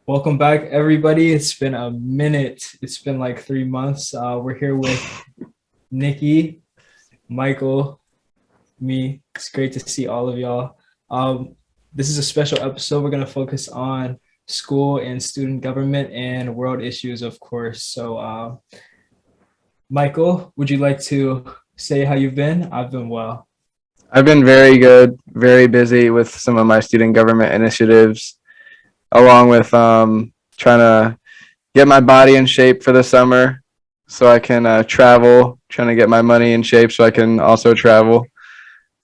Welcome back, everybody. It's been a minute. It's been like 3 months. We're here with Nikki, Michael, me. It's great to see all of y'all. This is a special episode. We're going to focus on school and student government and world issues, of course. Michael, would you like to say how you've been? I've been well. I've been very good, very busy with some of my student government initiatives, along with trying to get my body in shape for the summer so I can travel, trying to get my money in shape so I can also travel.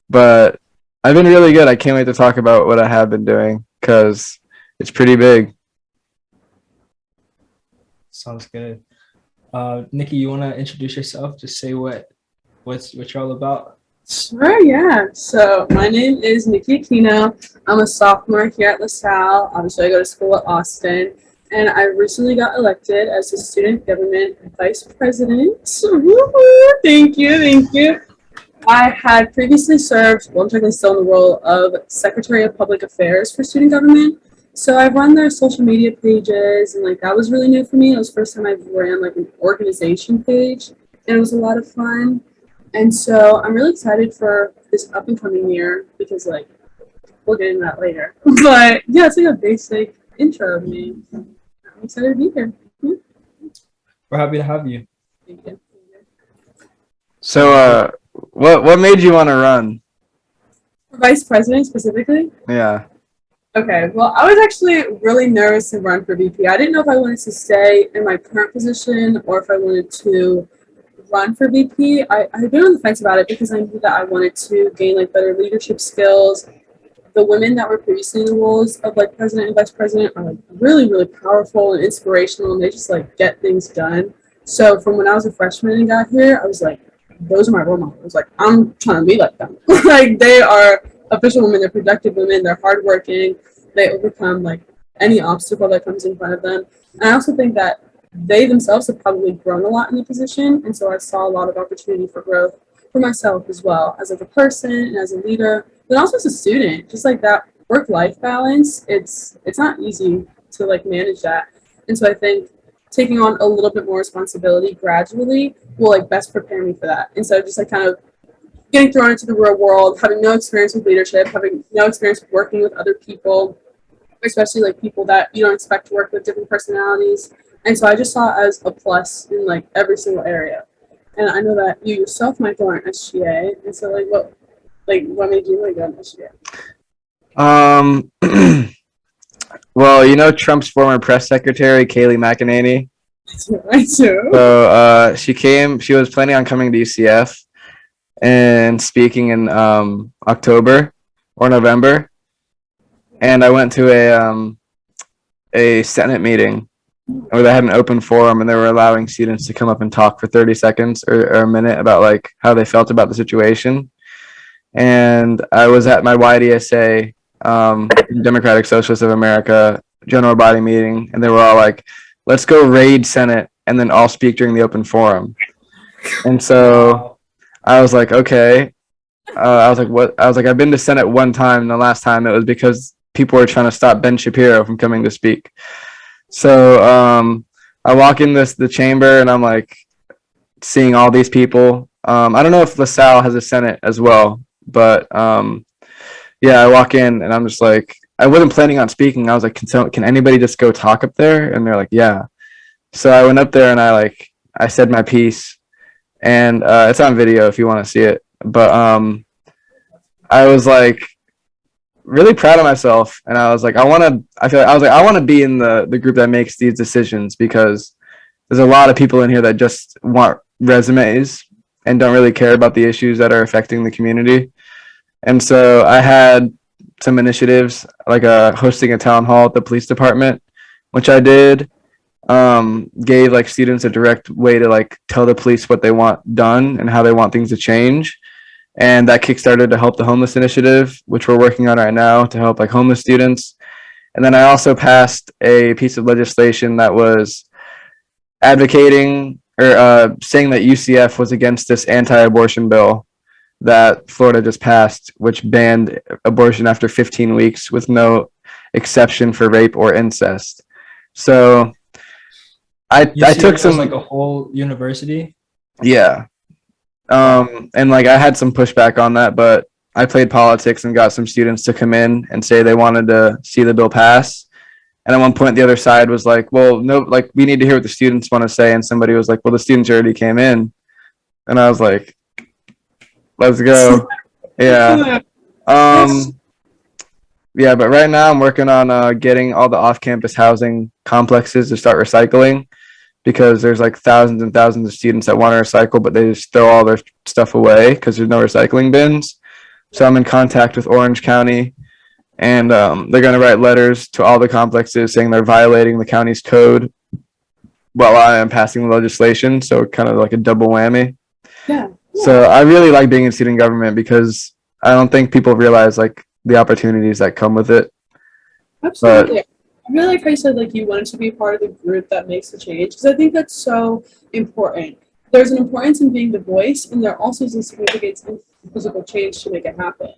But I've been really good. I can't wait to talk about what I have been doing because it's pretty big. Sounds good. Nikki, you want to introduce yourself? Just say what you're all about. Sure, yeah. So my name is Nikki Aquino. I'm a sophomore here at LaSalle. Obviously, I go to school at Austin. And I recently got elected as the student government vice president. Woo-hoo. Thank you, thank you. I had previously served, well, I'm technically still in the role of Secretary of Public Affairs for student government. So I've run their social media pages, and like that was really new for me. It was the first time I ran like an organization page, and it was a lot of fun. And so I'm really excited for this up and coming year because like we'll get into that later. But yeah, it's like a basic intro of me. I'm excited to be here. Yeah. We're happy to have you. Thank you. So, what made you want to run? For vice president specifically? Yeah. Okay, well, I was actually really nervous to run for VP. I didn't know if I wanted to stay in my current position or if I wanted to run for VP. I've been on the fence about it because I knew that I wanted to gain like better leadership skills. The women that were previously in the roles of like president and vice president are like really, really powerful and inspirational, and they just like get things done. So from when I was a freshman and got here, I was like, those are my role models. Like I'm trying to be like them. Like they are official women, they're productive women, they're hardworking, they overcome like any obstacle that comes in front of them. And I also think that they themselves have probably grown a lot in the position, and so I saw a lot of opportunity for growth for myself as well as like a person and as a leader, but also as a student. Just like that work-life balance, it's not easy to like manage that, and so I think taking on a little bit more responsibility gradually will like best prepare me for that instead of just like kind of getting thrown into the real world, having no experience with leadership, having no experience with working with other people, especially like people that you don't expect to work with, different personalities. And so I just saw it as a plus in like every single area. And I know that you yourself, Michael, are an SGA. And so what made you like go an SGA? Um. Well, you know Trump's former press secretary, Kayleigh McEnany. I too. So she came. She was planning on coming to UCF and speaking in October or November, and I went to a Senate meeting where they had an open forum and they were allowing students to come up and talk for 30 seconds or a minute about like how they felt about the situation. And I was at my YDSA, Democratic Socialists of America general body meeting, and they were all like, let's go raid Senate and then all speak during the open forum. And so I was like, okay. I was like, what? I was like, I've been to Senate one time, and the last time it was because people were trying to stop Ben Shapiro from coming to speak. So I walk in the chamber, and I'm like seeing all these people. I don't know if LaSalle has a Senate as well, but yeah, I walk in, and I'm just like, I wasn't planning on speaking. I was like, can anybody just go talk up there? And they're like, yeah. So I went up there, and I said my piece, and it's on video if you want to see it. But I was like really proud of myself, and I was like, I want to be in the group that makes these decisions, because there's a lot of people in here that just want resumes and don't really care about the issues that are affecting the community. And so I had some initiatives like hosting a town hall at the police department, which I did. Gave like students a direct way to like tell the police what they want done and how they want things to change. And that kickstarted to help the homeless initiative, which we're working on right now to help like homeless students. And then I also passed a piece of legislation that was advocating or saying that UCF was against this anti-abortion bill that Florida just passed, which banned abortion after 15 weeks with no exception for rape or incest. So I took UCF some was like a whole university. yeah. And like I had some pushback on that, but I played politics and got some students to come in and say they wanted to see the bill pass. And at one point, the other side was like, well, no, like we need to hear what the students want to say. And somebody was like, well, the students already came in. And I was like, let's go. Yeah. Um, yeah, but right now I'm working on getting all the off-campus housing complexes to start recycling because there's like thousands and thousands of students that want to recycle, but they just throw all their stuff away because there's no recycling bins. So I'm in contact with Orange County, and they're going to write letters to all the complexes saying they're violating the county's code while I am passing the legislation. So kind of like a double whammy. Yeah. So I really like being in student government because I don't think people realize like the opportunities that come with it. Absolutely. I really like how you said like you wanted to be part of the group that makes the change because I think that's so important. There's an importance in being the voice, and there also is a significance in physical change to make it happen.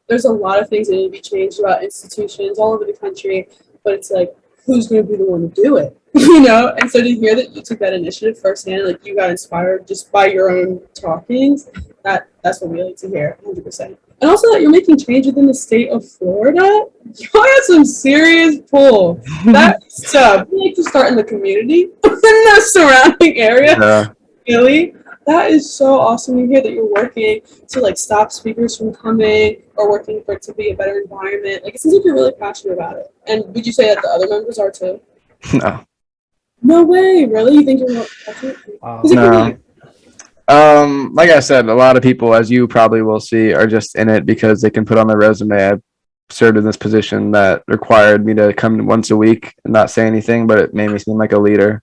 There's a lot of things that need to be changed about institutions all over the country, but it's like, who's going to be the one to do it? You know? And so to hear that you took that initiative firsthand, like you got inspired just by your own talkings, that's what we like to hear, 100%. And also that you're making change within the state of Florida, y'all got some serious pull. That's we like to start in the community, in the surrounding area. Yeah. Really? That is so awesome to hear that you're working to like stop speakers from coming or working for it to be a better environment. Like it seems like you're really passionate about it. And would you say that the other members are too? No. No way, really? You think you're more passionate? No. Like I said, a lot of people, as you probably will see, are just in it because they can put on their resume, I served in this position that required me to come once a week and not say anything, but it made me seem like a leader.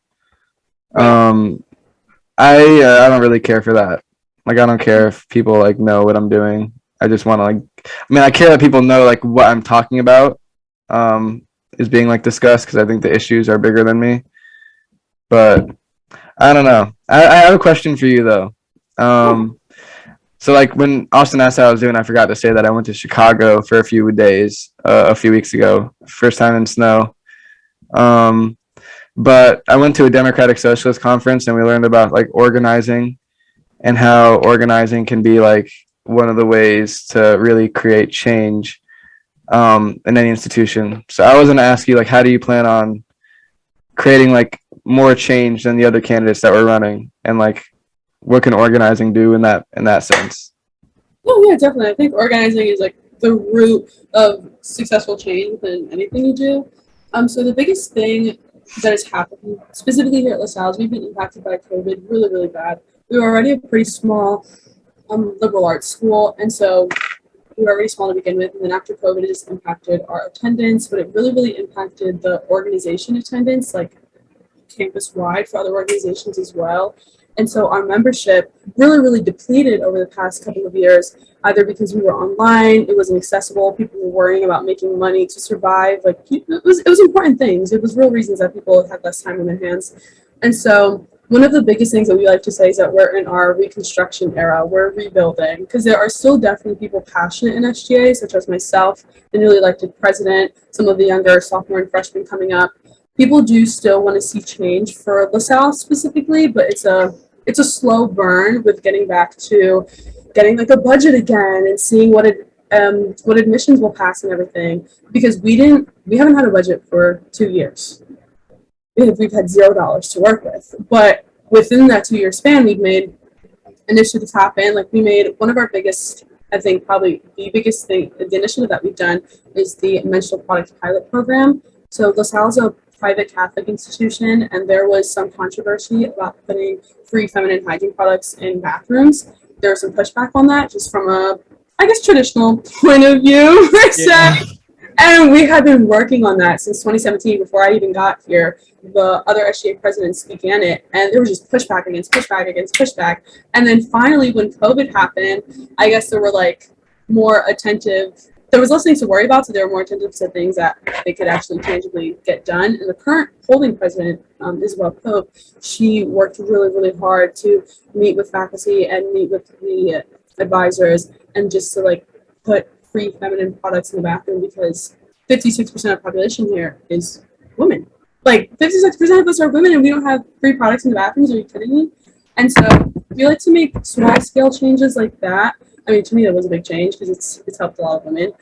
I don't really care for that. Like I don't care if people like know what I'm doing. I just want to like, I mean, I care that people know like what I'm talking about is being like discussed because I think the issues are bigger than me. But I don't know. I have a question for you though. So like when Austin asked how I was doing, I forgot to say that I went to Chicago for a few days a few weeks ago, first time in snow. But I went to a Democratic Socialist conference and we learned about like organizing and how organizing can be like one of the ways to really create change in any institution. So I was going to ask you like, how do you plan on creating like more change than the other candidates that were running, and like what can organizing do in that sense? Oh yeah, definitely. I think organizing is like the root of successful change within anything you do. So the biggest thing that has happened, specifically here at LaSalle's, we've been impacted by COVID really, really bad. We were already a pretty small liberal arts school, and so we were already small to begin with, and then after COVID, it just impacted our attendance, but it really, really impacted the organization attendance, like campus-wide for other organizations as well. And so our membership really, really depleted over the past couple of years, either because we were online, it wasn't accessible, people were worrying about making money to survive. Like it was important things. It was real reasons that people had less time on their hands. And so one of the biggest things that we like to say is that we're in our reconstruction era. We're rebuilding because there are still definitely people passionate in SGA, such as myself, the newly elected president, some of the younger sophomore and freshmen coming up. People do still want to see change for LaSalle specifically, but it's a slow burn with getting back to getting like a budget again and seeing what admissions will pass and everything, because we haven't had a budget for 2 years. We've had $0 to work with, but within that 2-year span, we've made initiatives happen. Like we made one of our biggest, I think probably the biggest thing, the initiative that we've done is the menstrual product pilot program. So LaSalle's a private Catholic institution, and there was some controversy about putting free feminine hygiene products in bathrooms. There was some pushback on that, just from a, I guess, traditional point of view, per se. And we had been working on that since 2017, before I even got here. The other SGA presidents began it, and there was just pushback against pushback against pushback. And then finally, when COVID happened, I guess there were like more attentive. There was less things to worry about, so they were more attentive to things that they could actually tangibly get done. And the current holding president, Isabel Pope, she worked really, really hard to meet with faculty and meet with the advisors, and just to like put free feminine products in the bathroom, because 56% of the population here is women. like 56% of us are women and we don't have free products in the bathrooms. Are you kidding me? And so we like to make small scale changes like that. I mean, to me, that was a big change because it's helped a lot of women.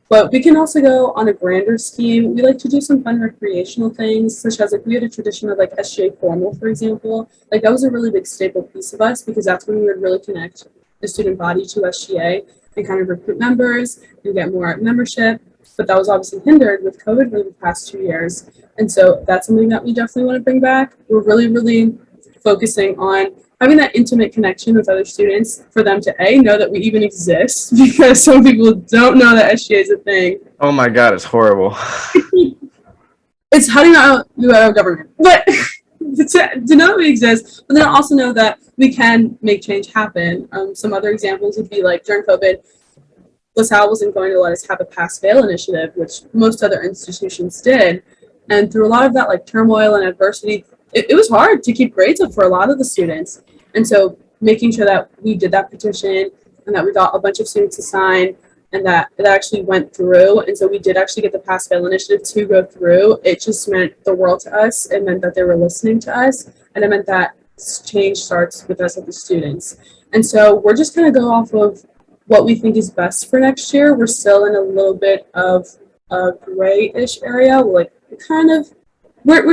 But we can also go on a grander scheme. We like to do some fun recreational things, such as like we had a tradition of like SGA formal, for example. Like that was a really big staple piece of us because that's when we would really connect the student body to SGA and kind of recruit members and get more membership. But that was obviously hindered with COVID for the past 2 years. And so that's something that we definitely want to bring back. We're really, really focusing on having that intimate connection with other students for them to know that we even exist because some people don't know that SGA is a thing. Oh my God, it's horrible. It's how do you not do our government? But to know that we exist, but then also know that we can make change happen. Some other examples would be like during COVID, LaSalle wasn't going to let us have a pass-fail initiative, which most other institutions did. And through a lot of that like turmoil and adversity, it was hard to keep grades up for a lot of the students. And so making sure that we did that petition and that we got a bunch of students to sign and that it actually went through. And so we did actually get the pass-fail initiative to go through. It just meant the world to us. It meant that they were listening to us. And it meant that change starts with us as the students. And so we're just going to go off of what we think is best for next year. We're still in a little bit of a grayish area. We're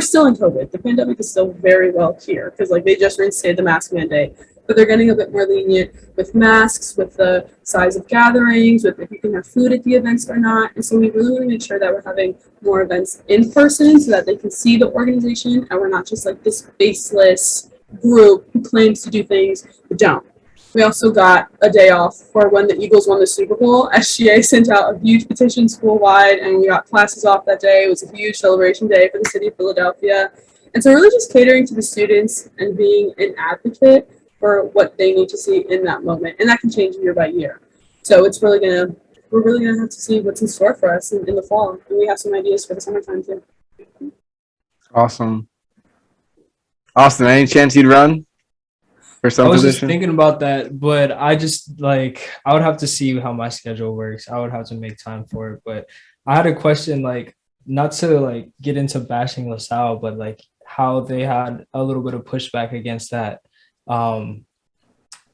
still in COVID. The pandemic is still very well here because like they just reinstated the mask mandate, but they're getting a bit more lenient with masks, with the size of gatherings, with if you can have food at the events or not. And so we really want to make sure that we're having more events in person so that they can see the organization and we're not just like this faceless group who claims to do things but don't. We also got a day off for when the Eagles won the Super Bowl. SGA sent out a huge petition school-wide, and we got classes off that day. It was a huge celebration day for the city of Philadelphia. And so really just catering to the students and being an advocate for what they need to see in that moment. And that can change year by year. So we're really gonna have to see what's in store for us in the fall. And we have some ideas for the summertime too. Awesome. Austin, any chance you'd run for some I was position? just thinking about that, but I would have to see how my schedule works. I would have to make time for it. But I had a question, like, not to like get into bashing LaSalle, but like how they had a little bit of pushback against that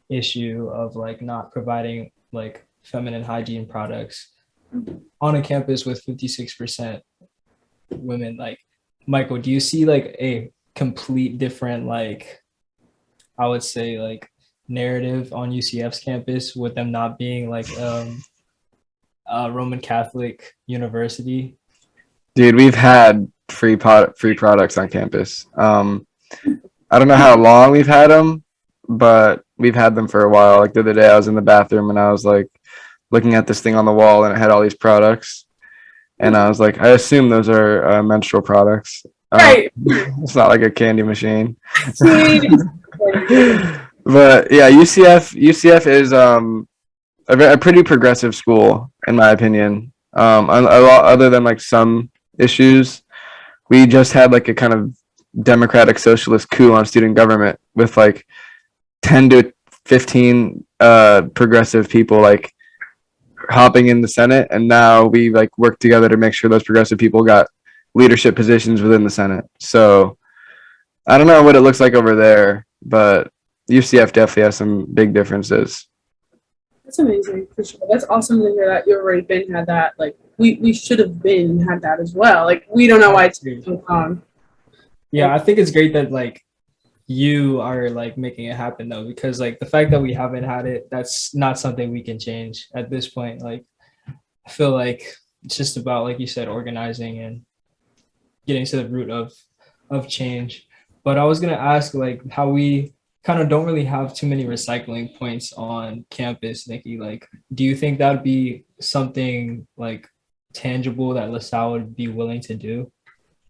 issue of like not providing like feminine hygiene products on a campus with 56% women. Like, Michael, do you see like a complete different like I would say like narrative on UCF's campus with them not being like a Roman Catholic university? Dude, we've had free products on campus. I don't know how long we've had them, but we've had them for a while. Like the other day I was in the bathroom and I was like looking at this thing on the wall and it had all these products. And I was like, I assume those are menstrual products. Right. It's not like a candy machine. But yeah, UCF is a pretty progressive school in my opinion. A lot other than like some issues, we just had like a kind of democratic socialist coup on student government with like 10 to 15 progressive people like hopping in the Senate, and now we like work together to make sure those progressive people got leadership positions within the Senate. So I don't know what it looks like over there, but UCF definitely has some big differences. That's amazing for sure. That's awesome to hear that you already had that. Like we should have had that as well. Like we don't know why it's so long. Yeah, I think it's great that like you are like making it happen though, because like the fact that we haven't had it, that's not something we can change at this point. Like I feel like it's just about, like you said, organizing and getting to the root of change. But I was gonna ask like how we kind of don't really have too many recycling points on campus, Nikki. Like, do you think that would be something like tangible that LaSalle would be willing to do?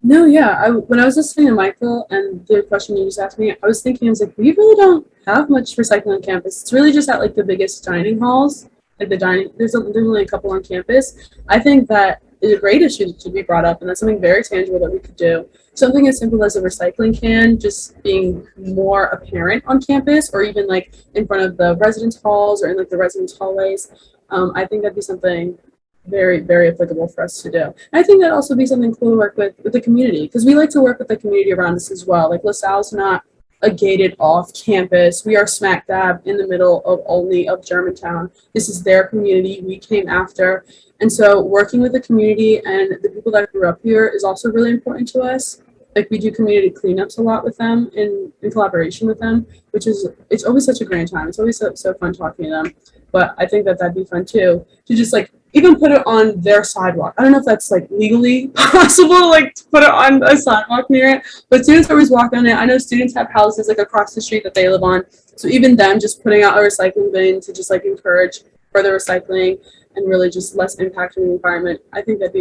No, yeah. When I was listening to Michael and the question you just asked me, I was thinking, I was like, we really don't have much recycling on campus. It's really just at like the biggest dining halls, like there's only a couple on campus. I think that is a great issue to be brought up, and that's something very tangible that we could do. Something as simple as a recycling can just being more apparent on campus, or even like in front of the residence halls or in like the residence hallways. I think that'd be something very, very applicable for us to do. And I think that'd also be something cool to work with the community, because we like to work with the community around us as well. Like LaSalle's not a gated off campus. We are smack dab in the middle of Olney, of Germantown. This is their community. We came after. And so working with the community and the people that grew up here is also really important to us. Like we do community cleanups a lot with them in collaboration with them, which is, it's always such a grand time. It's always so fun talking to them. But I think that that'd be fun too, to just like even put it on their sidewalk. I don't know if that's like legally possible, like to put it on a sidewalk near it, but students always walk on it. I know students have houses like across the street that they live on. So even them just putting out a recycling bin to just like encourage further recycling and really just less impact on the environment. I think that's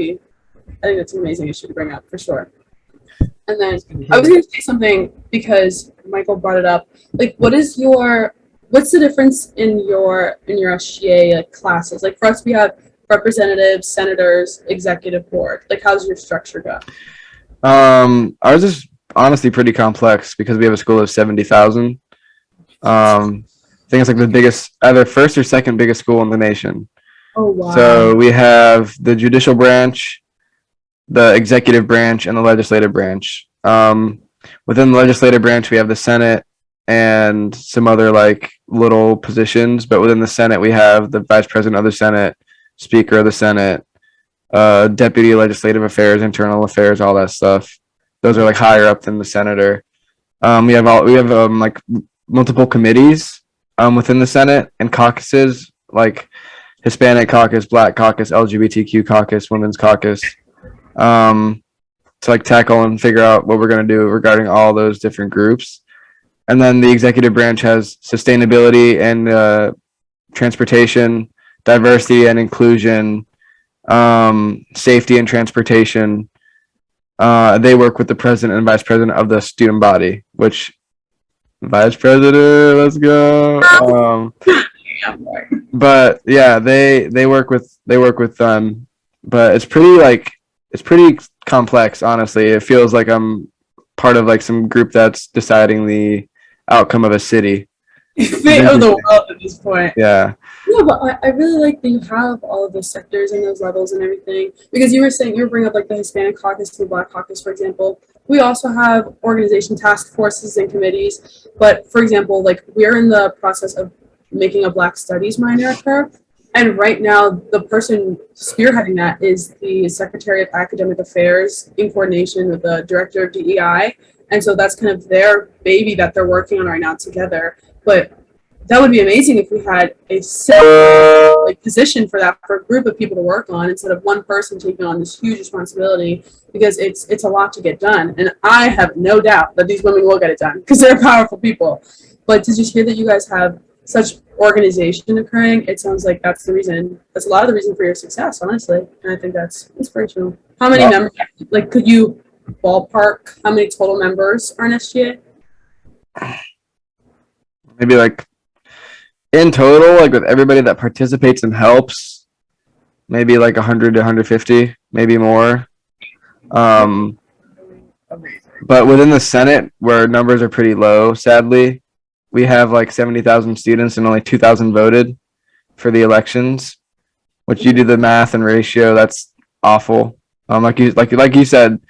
an amazing issue to bring up for sure. And then I was going to say something because Michael brought it up. Like, what's the difference in your SGA like classes? Like for us, we have representatives, senators, executive board. Like, how's your structure go? Ours is honestly pretty complex because we have a school of 70,000. I think it's like the biggest, either first or second biggest school in the nation. Oh wow! So we have the judicial branch, the executive branch, and the legislative branch. Within the legislative branch, we have the Senate and some other like little positions. But within the Senate, we have the vice president of the Senate, speaker of the Senate, deputy legislative affairs, internal affairs, all that stuff. Those are like higher up than the senator. We have like multiple committees within the Senate and caucuses like Hispanic caucus, Black caucus, LGBTQ caucus, Women's caucus. To like tackle and figure out what we're going to do regarding all those different groups. And then the executive branch has sustainability and transportation, diversity and inclusion, safety and transportation. They work with the president and vice president of the student body, which vice president, let's go. But yeah, they work with them, but it's pretty complex, honestly. It feels like I'm part of like some group that's deciding the outcome of a city. Fate of the world at this point. Yeah. Yeah, but I really like that you have all of those sectors and those levels and everything. Because you were bringing up like the Hispanic caucus and the Black caucus, for example. We also have organization task forces and committees. But for example, like we're in the process of making a Black Studies minor occur. And right now, the person spearheading that is the Secretary of Academic Affairs in coordination with the Director of DEI. And so that's kind of their baby that they're working on right now together. But that would be amazing if we had a set position for that, for a group of people to work on instead of one person taking on this huge responsibility, because it's a lot to get done. And I have no doubt that these women will get it done because they're powerful people. But to just hear that you guys have such organization occurring, it sounds like that's a lot of the reason for your success, honestly. And I think that's inspirational. How many members, like, could you ballpark how many total members are in SGA? Maybe like in total, like with everybody that participates and helps, maybe like 100 to 150, maybe more. But within the Senate, where numbers are pretty low, sadly, we have like 70,000 students and only 2,000 voted for the elections, which you do the math and ratio, that's awful. Like you said,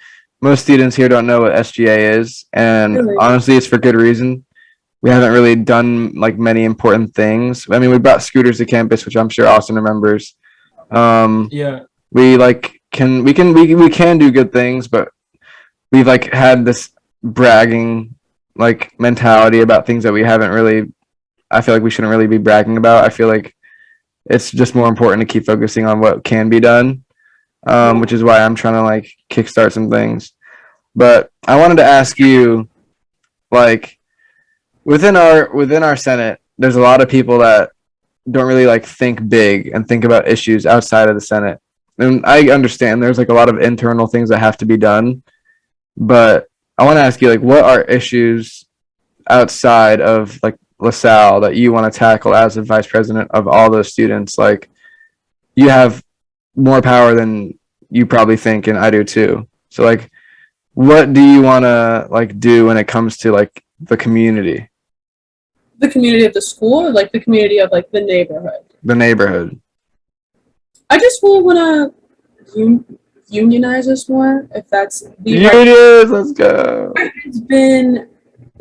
most students here don't know what SGA is, and honestly, it's for good reason. We haven't really done like many important things. I mean, we brought scooters to campus, which I'm sure Austin remembers. Yeah. We can do good things, but we've like had this bragging like mentality about things that we haven't really, I feel like we shouldn't really be bragging about. I feel like it's just more important to keep focusing on what can be done, which is why I'm trying to like kickstart some things. But I wanted to ask you, like, within our Senate, there's a lot of people that don't really like think big and think about issues outside of the Senate. And I understand there's like a lot of internal things that have to be done, but I want to ask you, like, what are issues outside of like LaSalle that you want to tackle as a vice president of all those students? Like, you have more power than you probably think, and I do too. So like, what do you want to like do when it comes to like the community? The community of the school, or like the community of like the neighborhood? The neighborhood. I just really want to unionize us more, if that's the right. Unions, let's go.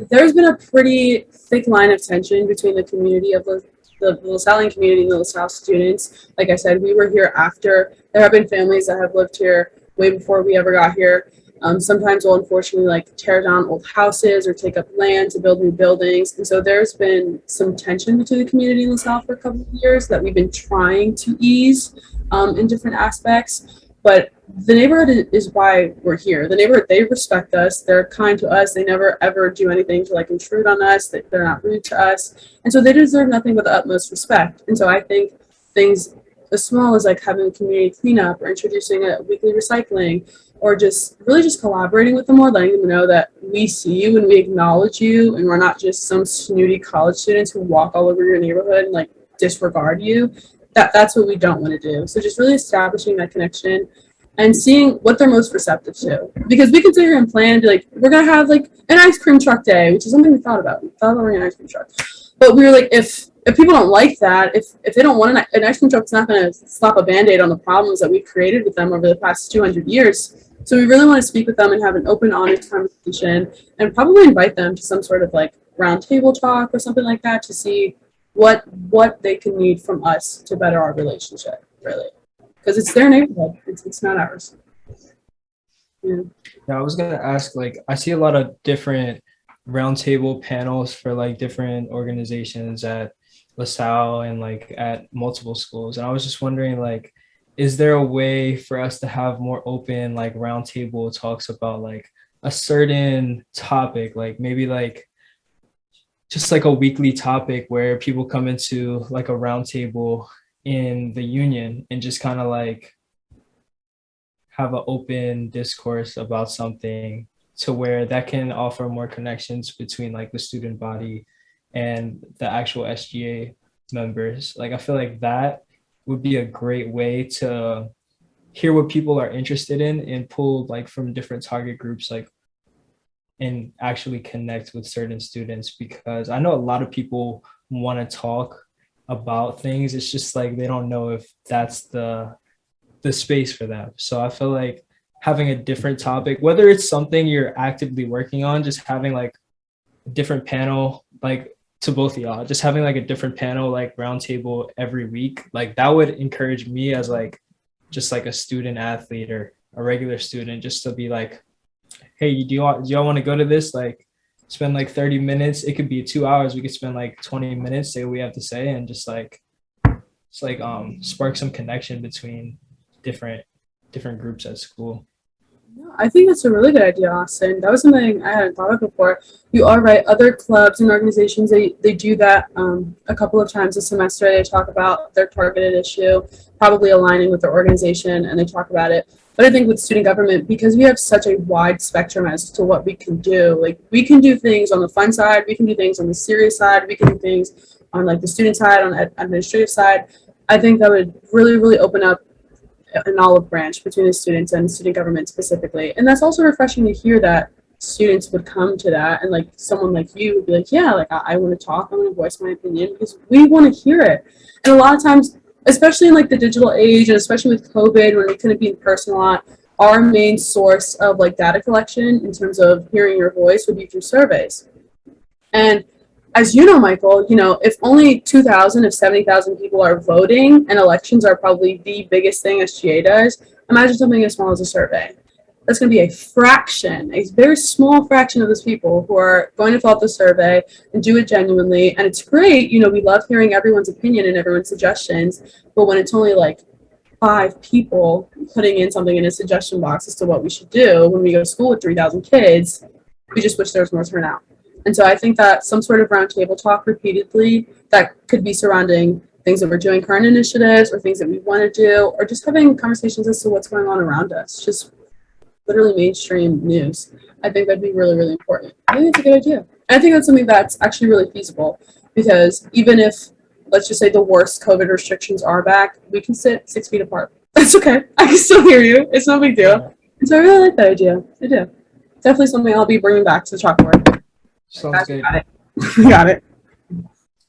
There's been a pretty thick line of tension between the community of the LaSallian community and the LaSalle students. Like I said, we were here after. There have been families that have lived here way before we ever got here. Sometimes we'll unfortunately like tear down old houses or take up land to build new buildings. And so there's been some tension between the community and LaSalle for a couple of years that we've been trying to ease in different aspects. But the neighborhood is why we're here. The neighborhood, they respect us. They're kind to us. They never ever do anything to like intrude on us. They're not rude to us. And so they deserve nothing but the utmost respect. And so I think things as small as like having a community cleanup or introducing a weekly recycling or just really just collaborating with them more, letting them know that we see you and we acknowledge you and we're not just some snooty college students who walk all over your neighborhood and like disregard you. That's what we don't want to do. So just really establishing that connection and seeing what they're most receptive to. Because we can sit here and plan and be like, we're going to have like an ice cream truck day, which is something we thought about. We thought about having an ice cream truck. But we were like, if people don't like that, if they don't want an ice cream truck, it's not going to slap a Band-Aid on the problems that we've created with them over the past 200 years. So we really want to speak with them and have an open, honest conversation and probably invite them to some sort of like roundtable talk or something like that to see what they can need from us to better our relationship, really. Because it's their neighborhood. It's not ours. Yeah. Yeah, I was gonna ask, like, I see a lot of different roundtable panels for like different organizations at LaSalle and like at multiple schools. And I was just wondering, like, is there a way for us to have more open like roundtable talks about like a certain topic, like maybe like just like a weekly topic where people come into like a roundtable in the union and just kind of like have an open discourse about something to where that can offer more connections between like the student body and the actual SGA members. Like I feel like that would be a great way to hear what people are interested in and pull like from different target groups, like, and actually connect with certain students, because I know a lot of people want to talk about things. It's just like they don't know if that's the space for them. So I feel like having a different topic, whether it's something you're actively working on, just having like a different panel, like to both of y'all, just having like a different panel, like roundtable every week, like that would encourage me as like just like a student athlete or a regular student, just to be like, hey, do y'all want to go to this? Like spend like 30 minutes. It could be 2 hours. We could spend like 20 minutes, say what we have to say, and just like spark some connection between different groups at school. I think that's a really good idea, Austin. That was something I hadn't thought of before. You are right. Other clubs and organizations, they do that a couple of times a semester. They talk about their targeted issue, probably aligning with their organization, and they talk about it. But I think with student government, because we have such a wide spectrum as to what we can do, like we can do things on the fun side, we can do things on the serious side, we can do things on like the student side, on the administrative side. I think that would really, really open up an olive branch between the students and student government specifically. And that's also refreshing to hear that students would come to that, and like someone like you would be like, yeah, like I want to talk, I want to voice my opinion, because we want to hear it. And a lot of times, especially in like the digital age, and especially with COVID when we couldn't be in person a lot, our main source of like data collection in terms of hearing your voice would be through surveys. And as you know, Michael, you know, if only 2,000 of 70,000 people are voting, and elections are probably the biggest thing SGA does, imagine something as small as a survey. That's going to be a fraction, a very small fraction of those people who are going to fill out the survey and do it genuinely. And it's great, you know, we love hearing everyone's opinion and everyone's suggestions, but when it's only like 5 people putting in something in a suggestion box as to what we should do when we go to school with 3,000 kids, we just wish there was more turnout. And so I think that some sort of roundtable talk repeatedly that could be surrounding things that we're doing, current initiatives, or things that we want to do, or just having conversations as to what's going on around us, just literally mainstream news. I think that'd be really, really important. I think it's a good idea. And I think that's something that's actually really feasible, because even if, let's just say, the worst COVID restrictions are back, we can sit 6 feet apart. That's okay. I can still hear you. It's no big deal. And so I really like that idea. I do. Definitely something I'll be bringing back to the chalkboard. Sounds good. Got it. Got it.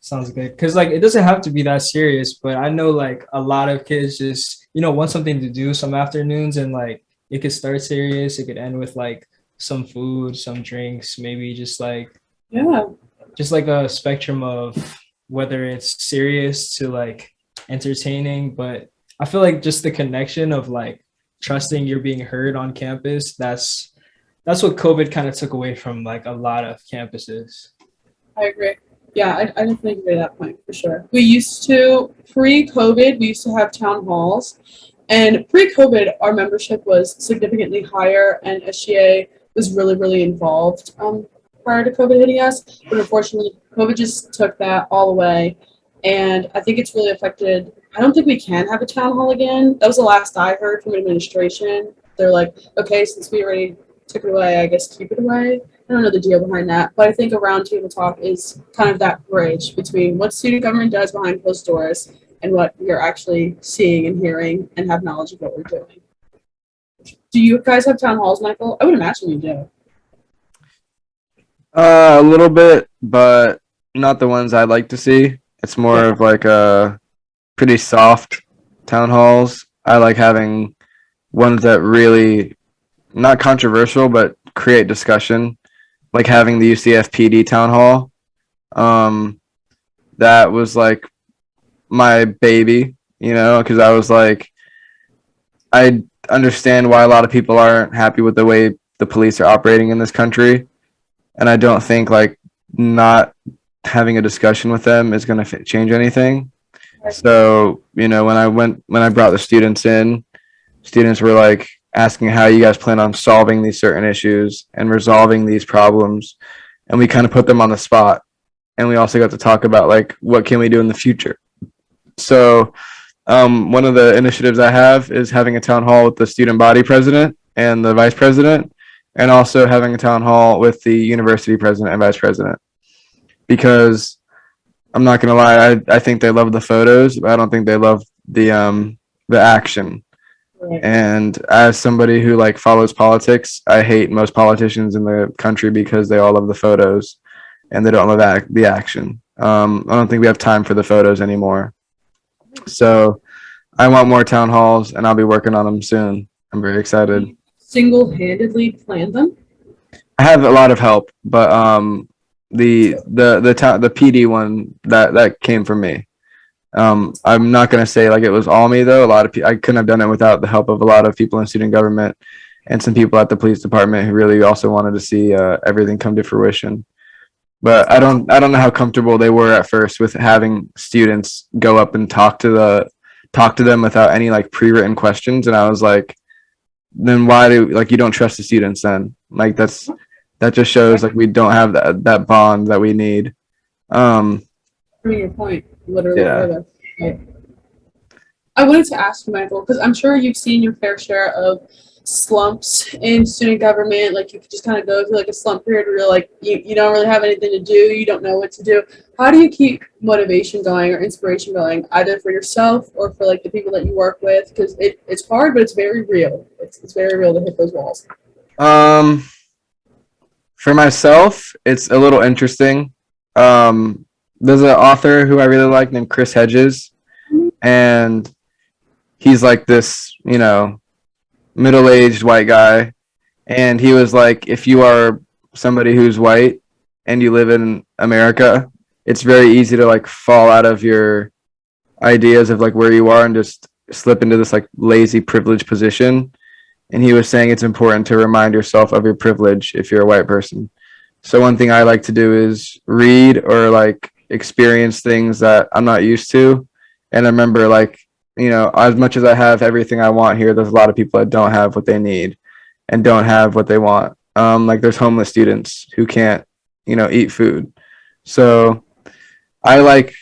Sounds good. Because like it doesn't have to be that serious, but I know like a lot of kids just, want something to do some afternoons and like it could start serious. It could end with like some food, some drinks, maybe Yeah. just like a spectrum of whether it's serious to like entertaining. But I feel like just the connection of like trusting you're being heard on campus, that's what COVID kind of took away from like a lot of campuses. I agree. Yeah, I definitely agree with that point for sure. We used to, pre-COVID, we used to have town halls. And pre-COVID, our membership was significantly higher, and SGA was really, really involved prior to COVID hitting us. But unfortunately, COVID just took that all away. And I think it's really affected. I don't think we can have a town hall again. That was the last I heard from administration. They're like, okay, since we already took it away, I guess keep it away. I don't know the deal behind that, but I think a roundtable talk is kind of that bridge between what student government does behind closed doors and what you're actually seeing and hearing and have knowledge of what we're doing. Do you guys have town halls, Michael? I would imagine you do. A little bit, but not the ones I'd like to see. It's more of like a pretty soft town halls. I like having ones that really not controversial, but create discussion. Like having the UCF PD town hall. That was like my baby, because I was like, I understand why a lot of people aren't happy with the way the police are operating in this country. And I don't think like not having a discussion with them is going to change anything. So, when I brought the students in, students were like asking how you guys plan on solving these certain issues and resolving these problems. And we kind of put them on the spot. And we also got to talk about like, what can we do in the future? So one of the initiatives I have is having a town hall with the student body president and the vice president, and also having a town hall with the university president and vice president. Because I'm not going to lie, I think they love the photos, but I don't think they love the action. Right. And as somebody who like follows politics, I hate most politicians in the country because they all love the photos and they don't love the action. I don't think we have time for the photos anymore. So I want more town halls, and I'll be working on them soon. I'm very excited. Single-handedly plan them? I have a lot of help, but the PD one that came from me. I'm not going to say like it was all me though. I couldn't have done it without the help of a lot of people in student government and some people at the police department who really also wanted to see everything come to fruition. But I don't know how comfortable they were at first with having students go up and talk to them without any like pre-written questions. And I was like, then why you don't trust the students then? Like that just shows like we don't have that bond that we need. Your point, literally. Yeah. Right. I wanted to ask you, Michael, because I'm sure you've seen your fair share of slumps in student government. Like you could just kind of go through like a slump period where you're like you don't really have anything to do, you don't know what to do. How do you keep motivation going or inspiration going, either for yourself or for like the people that you work with? Because it's hard, but it's very real. It's very real to hit those walls. For myself, it's a little interesting. There's an author who I really like named Chris Hedges, and he's like this, middle-aged white guy, and he was like, if you are somebody who's white and you live in America, it's very easy to like fall out of your ideas of like where you are and just slip into this like lazy privileged position. And he was saying it's important to remind yourself of your privilege if you're a white person. So one thing I like to do is read or like experience things that I'm not used to. And I remember like, as much as I have everything I want here, there's a lot of people that don't have what they need and don't have what they want. Like there's homeless students who can't, eat food. So I like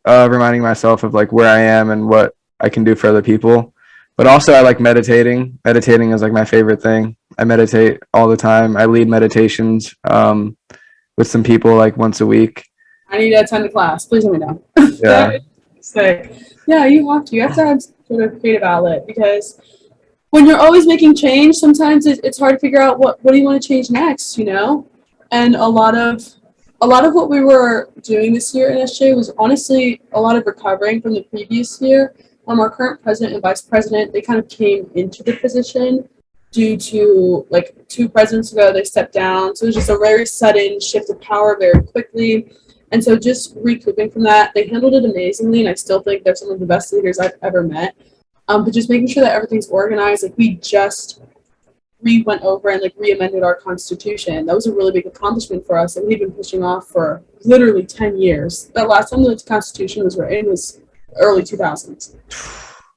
reminding myself of like where I am and what I can do for other people. But also I like meditating. Meditating is like my favorite thing. I meditate all the time. I lead meditations with some people like once a week. I need to attend the class. Please let me know. Yeah. Sick. Yeah, you have to. You have to have sort of creative outlet, because when you're always making change, sometimes it's hard to figure out what do you want to change next, And a lot of a lot of what we were doing this year in SJ was honestly a lot of recovering from the previous year. Our current president and vice president, they kind of came into the position due to like 2 presidents ago, they stepped down. So it was just a very sudden shift of power very quickly. And so just recouping from that, they handled it amazingly. And I still think they're some of the best leaders I've ever met. But just making sure that everything's organized, like we went over and like re-amended our constitution. That was a really big accomplishment for us that we've been pushing off for literally 10 years. The last time the constitution was written was early 2000s.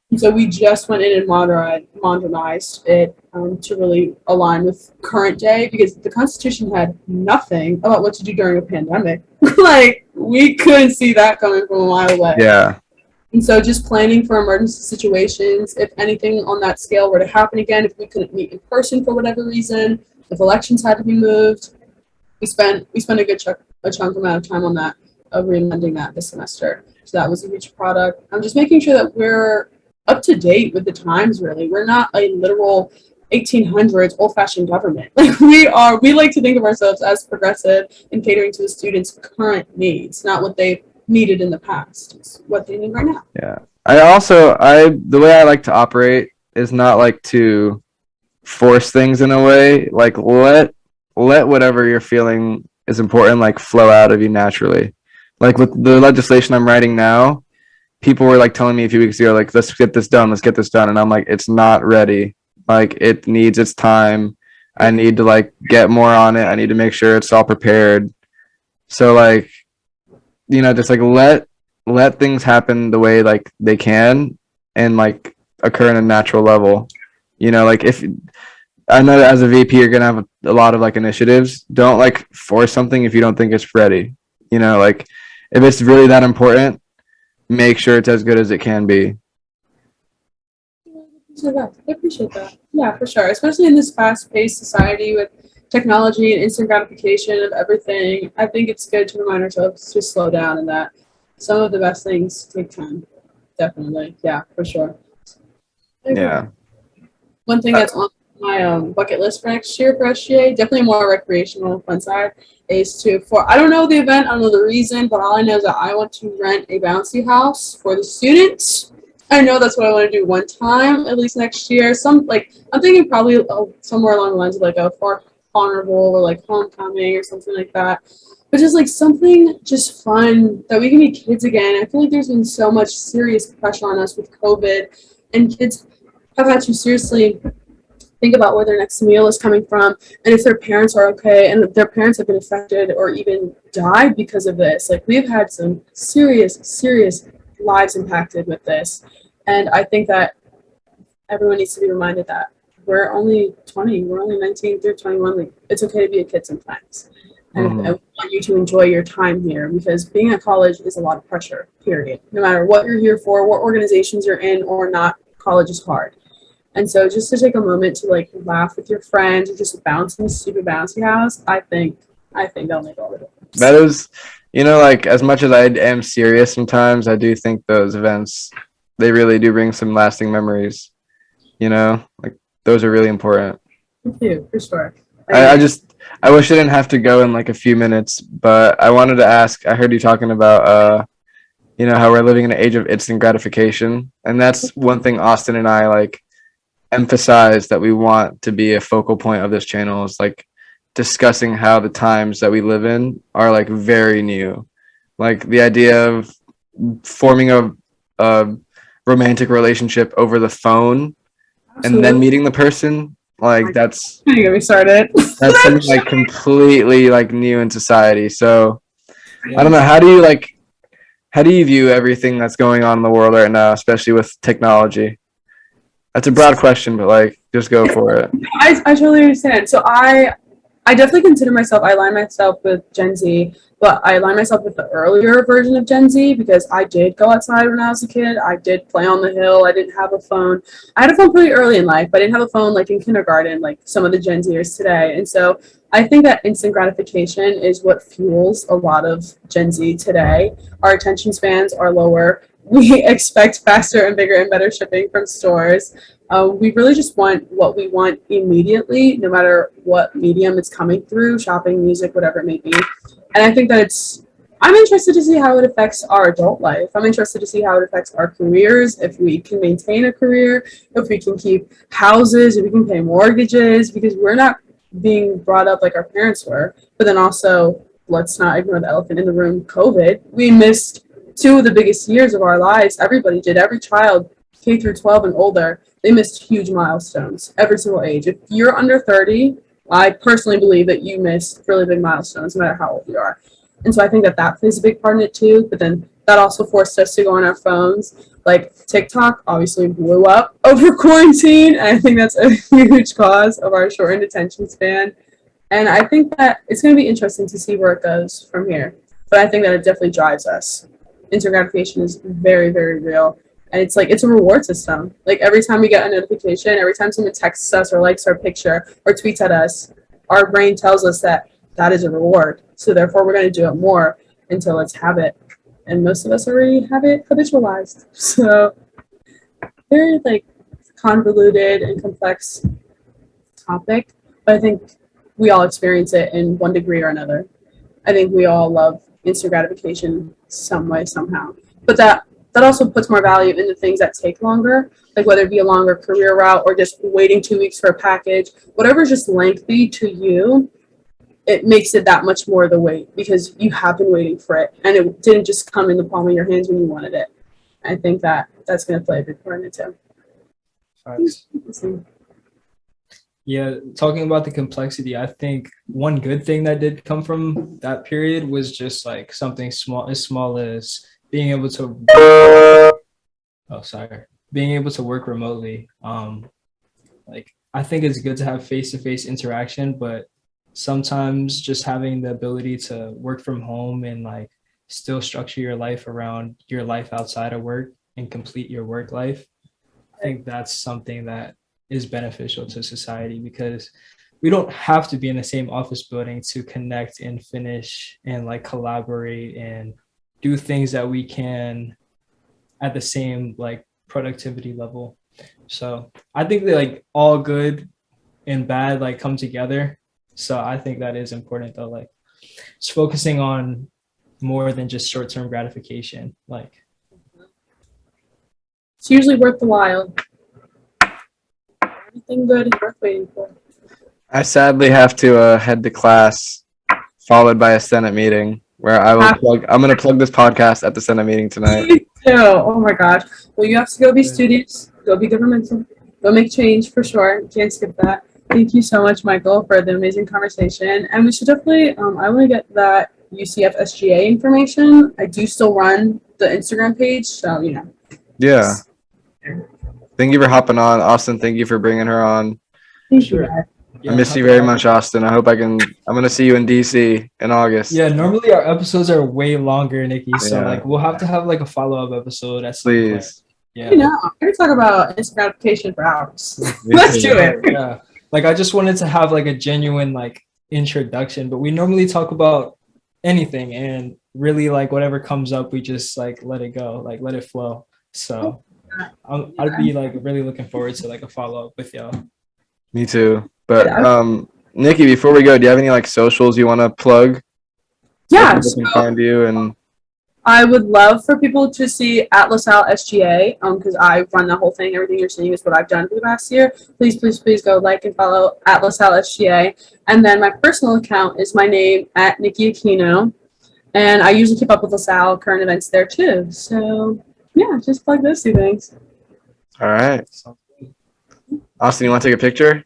And so we just went in and modernized it to really align with current day, because the constitution had nothing about what to do during a pandemic. Like, we couldn't see that coming from a mile away. Yeah. And so just planning for emergency situations, if anything on that scale were to happen again, if we couldn't meet in person for whatever reason, if elections had to be moved, we spent a good chunk amount of time on that, re-amending that this semester. So that was a huge product. I'm just making sure that we're up to date with the times, really. We're not a literal 1800s old-fashioned government. Like, we like to think of ourselves as progressive and catering to the students' current needs, not what they needed in the past. It's what they need right now. Yeah. The way I like to operate is not like to force things in a way. Like, let whatever you're feeling is important, like, flow out of you naturally. Like, with the legislation I'm writing now, people were like telling me a few weeks ago, like, let's get this done. And I'm like, it's not ready. Like, it needs its time. I need to like get more on it. I need to make sure it's all prepared. So like, just like let things happen the way like they can and like occur in a natural level. Like, if I know that as a VP you're gonna have a lot of like initiatives, don't like force something if you don't think it's ready. Like, if it's really that important, make sure it's as good as it can be. I appreciate that. Yeah, for sure. Especially in this fast-paced society with technology and instant gratification of everything, I think it's good to remind ourselves to slow down and that some of the best things take time. Definitely. Yeah, for sure. Yeah. One thing that's on my bucket list for next year for SGA, definitely a more recreational fun side, is I don't know the event, I don't know the reason, but all I know is that I want to rent a bouncy house for the students. I know that's what I want to do one time, at least next year. I'm thinking probably somewhere along the lines of like a Far Carnival or like homecoming or something like that. But just like something just fun that we can be kids again. I feel like there's been so much serious pressure on us with COVID, and kids have had to seriously think about where their next meal is coming from and if their parents are okay and if their parents have been affected or even died because of this. Like, we've had some serious lives impacted with this, and I think that everyone needs to be reminded that we're only 20, we're only 19 through 21. Like, it's okay to be a kid sometimes, and I want you to enjoy your time here, because being at college is a lot of pressure, period. No matter what you're here for, what organizations you're in or not, college is hard. And so just to take a moment to like laugh with your friends or just bounce in a stupid bouncy house, I think that'll make all the difference. That is, like, as much as I am serious sometimes, I do think those events, they really do bring some lasting memories. Like, those are really important. Thank you, for sure. I wish I didn't have to go in like a few minutes, but I wanted to ask, I heard you talking about, how we're living in an age of instant gratification. And that's one thing Austin and I like emphasize that we want to be a focal point of this channel, is like discussing how the times that we live in are like very new. Like, the idea of forming a romantic relationship over the phone and then meeting the person, like, that's you get me started. That's something like completely like new in society. So I don't know, how do you view everything that's going on in the world right now, especially with technology? That's a broad question, but like, just go for it. I totally understand. So I definitely consider myself, I align myself with Gen Z, but I align myself with the earlier version of Gen Z, because I did go outside when I was a kid. I did play on the hill. I didn't have a phone. I had a phone pretty early in life, but I didn't have a phone like in kindergarten, like some of the Gen Zers today. And so I think that instant gratification is what fuels a lot of Gen Z today. Our attention spans are lower. We expect faster and bigger and better shipping from stores. We really just want what we want immediately, no matter what medium it's coming through, shopping, music, whatever it may be. And I think that I'm interested to see how it affects our adult life. I'm interested to see how it affects our careers, if we can maintain a career, if we can keep houses, if we can pay mortgages, because we're not being brought up like our parents were. But then also, let's not ignore the elephant in the room, COVID. We missed 2 of the biggest years of our lives. Everybody did. Every child, K through 12 and older, they missed huge milestones, every single age. If you're under 30, I personally believe that you missed really big milestones, no matter how old you are. And so I think that plays a big part in it too. But then that also forced us to go on our phones. Like TikTok obviously blew up over quarantine. And I think that's a huge cause of our shortened attention span. And I think that it's going to be interesting to see where it goes from here. But I think that it definitely drives us. Instant gratification is very, very real. And it's a reward system. Like every time we get a notification, every time someone texts us or likes our picture or tweets at us, our brain tells us that is a reward. So therefore we're going to do it more until it's habit. And most of us already have it habitualized. So very convoluted and complex topic. But I think we all experience it in one degree or another. I think we all love instant gratification some way, somehow. But that also puts more value in the things that take longer, like whether it be a longer career route or just waiting 2 weeks for a package. Whatever's just lengthy to you, it makes it that much more the wait because you have been waiting for it and it didn't just come in the palm of your hands when you wanted it. I think that's going to play a big part in it too. Facts. Yeah, talking about the complexity, I think one good thing that did come from that period was just like something small as being able to being able to work remotely. I think it's good to have face-to-face interaction, but sometimes just having the ability to work from home and like still structure your life around your life outside of work and complete your work life, I think that's something that is beneficial to society because we don't have to be in the same office building to connect and finish and like collaborate and do things that we can at the same like productivity level. So I think that like all good and bad like come together. So I think that is important though, like just focusing on more than just short-term gratification. Like it's usually worth the while. Everything good is worth waiting for. I sadly have to head to class, followed by a Senate meeting where I'm going to plug this podcast at the Senate meeting tonight. Me too. Oh my gosh. Well, you have to go be studious, go be governmental, go make change for sure. Can't skip that. Thank you so much, Michael, for the amazing conversation. And we should definitely, I want to get that UCF SGA information. I do still run the Instagram page, so, Yeah. Thank you for hopping on. Austin, thank you for bringing her on. Thank you, guys. I miss you very much, Austin. I'm going to see you in DC in August. Yeah, normally our episodes are way longer, Nikki. So like we'll have to have like a follow-up episode at some point. Please. Yeah. I can talk about instant gratification for hours. Let's do it. Yeah. Like I just wanted to have like a genuine like introduction, but we normally talk about anything and really like whatever comes up, we just like let it go, like let it flow. So I'd be like really looking forward to like a follow-up with y'all. Me too. But Nikki, before we go, do you have any like socials you want to plug? Yeah. People can find you and I would love for people to see at LaSalle SGA because I run the whole thing. Everything you're seeing is what I've done for the past year. Please, please, please go like and follow at LaSalle SGA. And then my personal account is my name at Nikki Aquino. And I usually keep up with LaSalle current events there too. So yeah, just plug those 2 things. All right. Austin, you want to take a picture?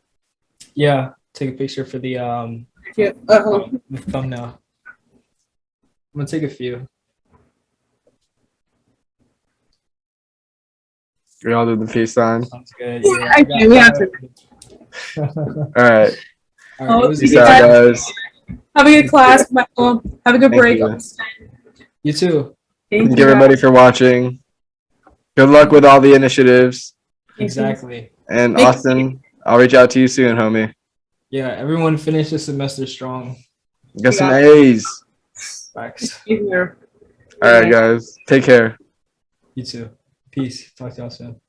Yeah, take a picture for the the thumbnail. I'm gonna take a few. We all do the peace sign. Sounds good. Yeah, I do. We have to. All right. All right. Peace out, guys. Have a good class, Michael. Have a good break. You too. Thank you, everybody, for watching. Good luck with all the initiatives. Exactly. And Austin, I'll reach out to you soon, homie. Yeah, everyone finish the semester strong. Get some A's. Facts. All right, guys. Take care. You too. Peace. Talk to y'all soon.